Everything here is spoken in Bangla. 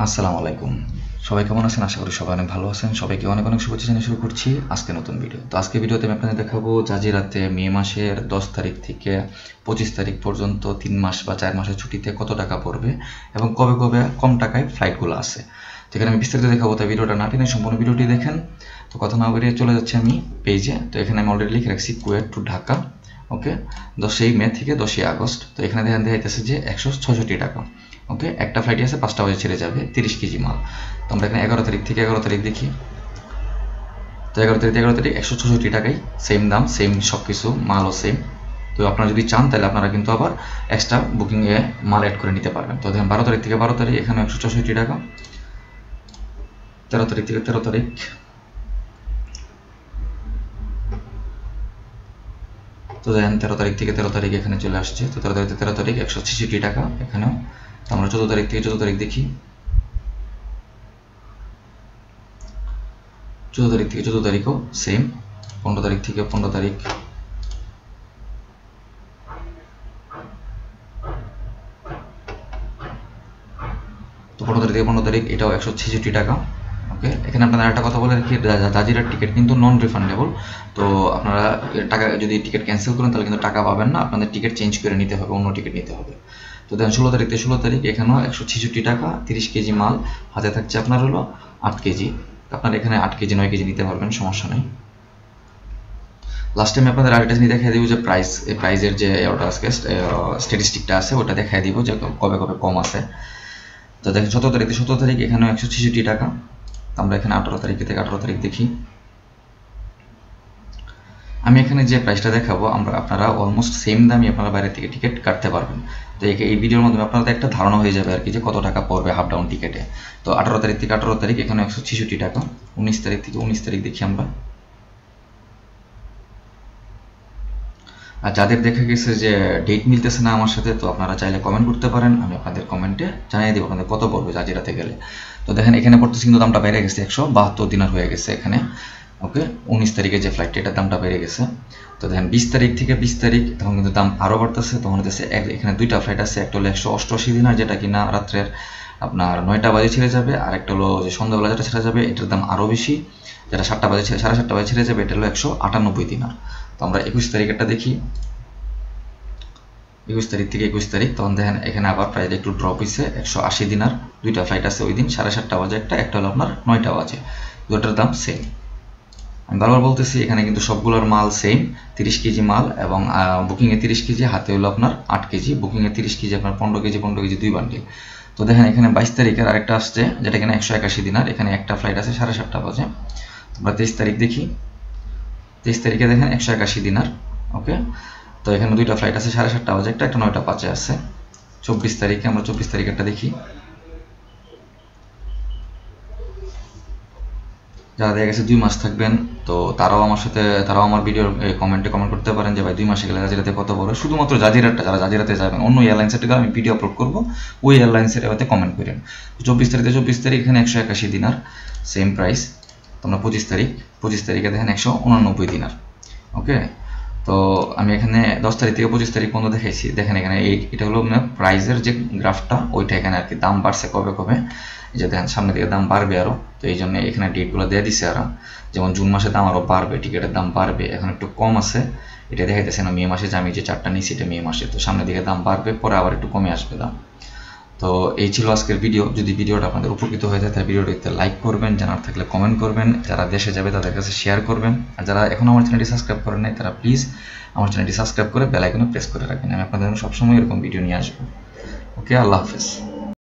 আসসালামু আলাইকুম। সবাই কেমন আছেন? আশা করি সবাই অনেক ভালো আছেন। সবাইকে অনেক অনেক শুভেচ্ছা জানিয়ে শুরু করছি আজকে নতুন ভিডিও। তো আজকে ভিডিওতে আমি আপনাদের দেখাবো জাজিরাতে মে মাসের 10 তারিখ থেকে 25 তারিখ পর্যন্ত 3 মাস বা 4 মাসের ছুটিতে কত টাকা পড়বে এবং কবে কবে কম টাকায় ফ্লাইটগুলো আছে। তো এখানে আমি বিস্তারিত দেখাবো, তাই ভিডিওটা না টেনে সম্পূর্ণ ভিডিওটি দেখেন। তো কথা না বেরিয়ে চলে যাচ্ছে আমি পেজে। তো এখানে আমি অলরেডি লিখে রাখছি কুয়েট টু ঢাকা। ওকে, 10ই মে থেকে 10ই আগস্ট। তো এখানে দেখাইতেছে যে 166 টাকা। ওকে, একটা ফ্লাইটই আছে, 5টা বাজে ছেড়ে যাবে, 30 কেজি মাল। তো আমরা এখানে 11 তারিখ থেকে 11 তারিখ দেখি। তো 11 তারিখ 166 টাকাই, সেম দাম, সেম সব কিছু, মালও সেম। তো আপনারা যদি চান তাহলে আপনারা কিন্তু আবার এক্সট্রা বুকিংয়ে মাল অ্যাড করে নিতে পারবেন। তো দেখেন 12 তারিখ থেকে 12 তারিখ এখানে 164 টাকা, 13 তারিখ থেকে 13 তারিখ, তো দেখেন 13 তারিখ থেকে 13 তারিখ এখানে চলে আসছে। তো 13 তারিখ থেকে 13 তারিখ 166 টাকা এখানেও। তো আমরা 14 তারিখ থেকে 14 তারিখ দেখি। 14 তারিখ থেকে 14 তারিখও সেম। 15 তারিখ থেকে 15 তারিখ, তো 15 তারিখ থেকে 15 তারিখ এটাও 166 টাকা। ওকে, এখানে আপনারা একটা কথা বলে রাখি, জাজিরার টিকিট কিন্তু নন রিফান্ডেবল। তো আপনারা টাকা যদি টিকিট ক্যান্সেল করেন তাহলে কিন্তু টাকা পাবেন না, আপনাদের টিকিট চেঞ্জ করে নিতে হবে, অন্য টিকিট নিতে হবে। তো দেখেন 16 তারিখ থেকে 16 তারিখ এখানেও 166 টাকা, 30 কেজি মাল, হাতে থাকছে আপনার হলো 8 কেজি। আপনারা এখানে 8 কেজি 9 কেজি নিতে পারবেন, সমস্যা নেই। লাস্ট টাইম আপনাদের আরেকটা জিনিস দেখাই দিব যে প্রাইস, এই প্রাইসের যে ওটা আজকে স্ট্যাটিস্টিকটা আছে ওটা দেখাই দিব যে কবে কবে কম আছে। তো দেখেন 17 তারিখ থেকে 17 তারিখ এখানেও 166 টাকা। আমরা এখানে 18 তারিখ থেকে 18 তারিখ দেখি। আমি এখানে যে প্রাইসটা দেখাবো আপনারা অলমোস্ট সেম দামই আপনারা বাইরে থেকে টিকিট কাটতে পারবেন। তো এই ভিডিওর মাধ্যমে আপনাদের একটা ধারণা হয়ে যাবে আর কি যে কত টাকা পড়বে হাফ ডাউন টিকিটে। তো 18 তারিখ থেকে 18 তারিখ এখানে 166 টাকা। 19 তারিখ থেকে 19 তারিখ দেখি আমরা। আর যাদের দেখা গেছে যে ডেট মিলতেছে না আমার সাথে, তো আপনারা চাইলে কমেন্ট করতে পারেন, আমি আপনাদের কমেন্টে জানিয়ে দেবো আপনাদের কত পড়বে জাজিরাতে গেলে। তো দেখেন এখানে পড়তেছে কিন্তু দামটা বেড়ে গেছে, 172 দিনার হয়ে গেছে এখানে। ওকে, 19 তারিখে যে ফ্লাইটটা এটার দামটা বেড়ে গেছে। তো দেখেন 20 তারিখ থেকে 20 তারিখ তখন কিন্তু দাম আরও বাড়তেছে। তখন হচ্ছে এখানে দুইটা ফ্লাইট আছে, একটা হলো 188 দিনার যেটা কিনা রাত্রের আপনার 9টা বাজে ছেড়ে যাবে, আর একটা হলো যে সন্ধ্যাবেলা যেটা ছেড়ে যাবে এটার দাম আরও বেশি, যেটা 7টা বাজে 7:30 বাজে ছেড়ে যাবে, এটা হলো 198 দিনার। তো আমরা 21 তারিখেরটা দেখি। 21 তারিখ থেকে 21 তারিখ তখন দেখেন এখানে আবার প্রাইস একটু ড্রপ হয়েছে, 180 দিনার। দুইটা ফ্লাইট আছে ওই দিন, 7:30 বাজে একটা হলো আপনার 9টা বাজে, দুটার দাম সেম। আমি বারবার বলতেছি এখানে কিন্তু সবগুলোর মাল সেম, 30 কেজি মাল, এবং বুকিংয়ে 30 কেজি, হাতে হলো আপনার 8 কেজি, বুকিংয়ে 30 কেজি আপনার 15 কেজি 15 কেজি 2 বান্ডিল। তো দেখেন এখানে 22 তারিখের আরেকটা আসছে যেটা এখানে 181 দিনার, এখানে একটা ফ্লাইট আছে 7:30 বাজে। আমরা 23 তারিখ দেখি। 23 তারিখে দেখেন 181 দিনার। ওকে, তো এখানে দুইটা ফ্লাইট আছে, 7:30 বাজে একটা 9টা 5-এ আছে। 24 তারিখে আমরা 24 তারিখেরটা দেখি। যারা দেখা গেছে 2 মাস থাকবেন, তো তারাও আমার ভিডিওর কমেন্টে কমেন্ট করতে পারেন যে ভাই 2 মাসে গেলে জাজিরাতে কত পড়বে। শুধুমাত্র জাজিরাটটা, যারা জাজিরাতে যাবেন অন্য এয়ারলাইন্সের টিকিট আমি ভিডিও আপলোড করবো, ওই এয়ারলাইন্সের এবারে কমেন্ট করেন। 24 তারিখ এখানে 181 দিনার, সেম প্রাইস। তোমরা 25 তারিখে দেখেন 189 দিনার। ওকে, তো আমি এখানে 10 তারিখ থেকে 25 তারিখ পর্যন্ত দেখাইছি। দেখেন এখানে এটা হলো প্রাইসের যে গ্রাফটা, ওইটা এখানে আর কি দাম বাড়ছে কবে কবে, এই যে দেখেন সামনে দিকে দাম বাড়বে আরও। তো এই জন্য এখানে ডেটগুলো দিয়ে দিছে আরও, যেমন জুন মাসে দাম আরও বাড়বে, টিকিটের দাম বাড়বে। এখন একটু কম আছে, এটা দেখাইতেছে না মে মাসে, যে আমি যে 4টা নিয়েছি এটা মে মাসে। তো সামনের দিকে দাম বাড়বে, পরে আবার একটু কমে আসবে দাম। তো এই ছিল আজকের ভিডিও। যদি ভিডিওটা আপনাদের উপকৃত হয়ে যায় তাহলে ভিডিওটিতে লাইক করবেন, জানার থাকলে কমেন্ট করবেন, যারা দেশে যাবে তাদের কাছে শেয়ার করবেন, আর যারা এখন আমার চ্যানেলটি সাবস্ক্রাইব করেন নাই তারা প্লিজ আমার চ্যানেলটি সাবস্ক্রাইব করে বেল আইকনে প্রেস করে রাখবেন। আমি আপনাদের জন্য সবসময় এরকম ভিডিও নিয়ে আসবো। ওকে, আল্লাহ হাফেজ।